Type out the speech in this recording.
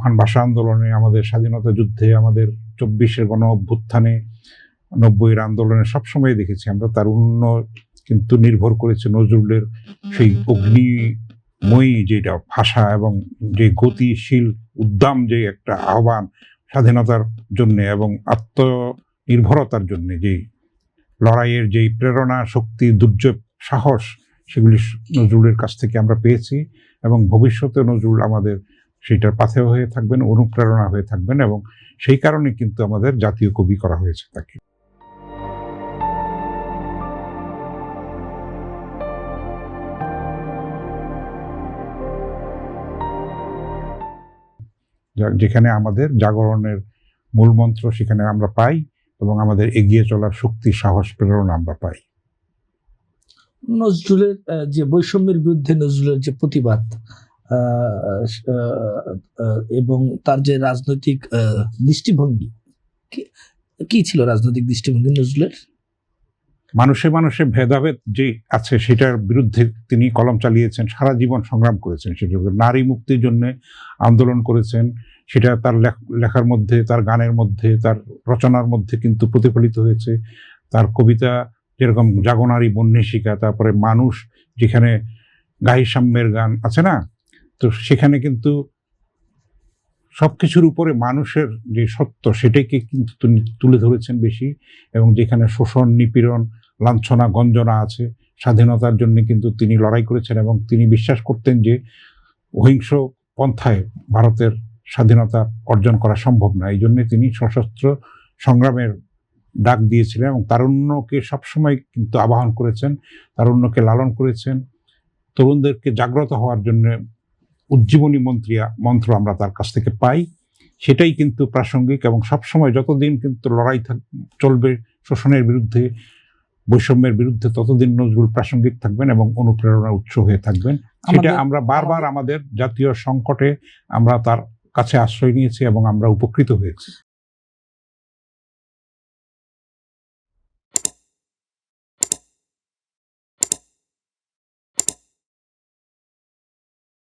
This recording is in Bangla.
মহান ভাষা আন্দোলনে, আমাদের স্বাধীনতা যুদ্ধে, আমাদের 24-এর গণ অভ্যুত্থানে, 90-এর আন্দোলনে সবসময় দেখেছি আমরা তার কিন্তু নির্ভর করেছে নজরুলের সেই অগ্নিময়ী যেটা ভাষা এবং যে গতিশীল উদ্দাম যে একটা আহ্বান স্বাধীনতার জন্য এবং আত্মনির্ভরতার জন্য যেই লড়াইয়ের যেই প্রেরণা, শক্তি, দুর্যোগ, সাহস, সেগুলি নজরুলের কাছ থেকে আমরা পেয়েছি এবং ভবিষ্যতে নজরুল আমাদের সেইটার পাথেয় হয়ে থাকবেন, অনুপ্রেরণা হয়ে থাকবেন এবং সেই কারণে কিন্তু আমাদের জাতীয় কবি করা হয়েছে তাকে। যেখানে আমাদের জাগরণের মূল মন্ত্র সেখানে আমরা পাই এবং আমাদের এগিয়ে চলার শক্তি, সাহস, প্রেরণা আমরা পাই। নজরুলের যে বৈষম্যের বিরুদ্ধে নজরুলের যে প্রতিবাদ এবং তার যে রাজনৈতিক দৃষ্টিভঙ্গি, কি ছিল রাজনৈতিক দৃষ্টিভঙ্গি নজরুলের? মানুষে মানুষে ভেদাভেদ যে আছে সেটার বিরুদ্ধে তিনি কলম চালিয়েছেন, সারা জীবন সংগ্রাম করেছেন। সেটা নারী মুক্তির জন্য আন্দোলন করেছেন, সেটা তার লেখার মধ্যে, তার গানের মধ্যে, তার রচনার মধ্যে কিন্তু প্রতিফলিত হয়েছে। তার কবিতা যেরকম জাগনারী বন্যেশিকা, তারপরে মানুষ যেখানে গাহি সাম্যের গান আছে না, তো সেখানে কিন্তু সবকিছুর উপরে মানুষের যে সত্য সেটাকে কিন্তু তিনি তুলে ধরেছেন বেশি, এবং যেখানে শোষণ, নিপীড়ন, লাঞ্ছনা, গঞ্জনা আছে, স্বাধীনতার জন্য কিন্তু তিনি লড়াই করেছেন এবং তিনি বিশ্বাস করতেন যে অহিংস পন্থায় ভারতের স্বাধীনতা অর্জন করা সম্ভব না। এই জন্যে তিনি সশস্ত্র সংগ্রামের ডাক দিয়েছিলেন এবং তারুণ্যকে সবসময় কিন্তু আবাহন করেছেন, তারুণ্যকে লালন করেছেন, তরুণদেরকে জাগ্রত হওয়ার জন্য উজ্জীবনী মন্ত্র আমরা তার কাছ থেকে পাই। সেটাই কিন্তু প্রাসঙ্গিক এবং সবসময় যতদিন কিন্তু লড়াই চলবে শোষণের বিরুদ্ধে, বৈষম্যের বিরুদ্ধে, ততদিন নজরুল প্রাসঙ্গিক থাকবেন এবং অনুপ্রেরণার উৎস হয়ে থাকবেন। সেটা আমরা বারবার আমাদের জাতীয় সংকটে আমরা তার কাছে আশ্রয় নিয়েছি এবং আমরা উপকৃত হয়েছি।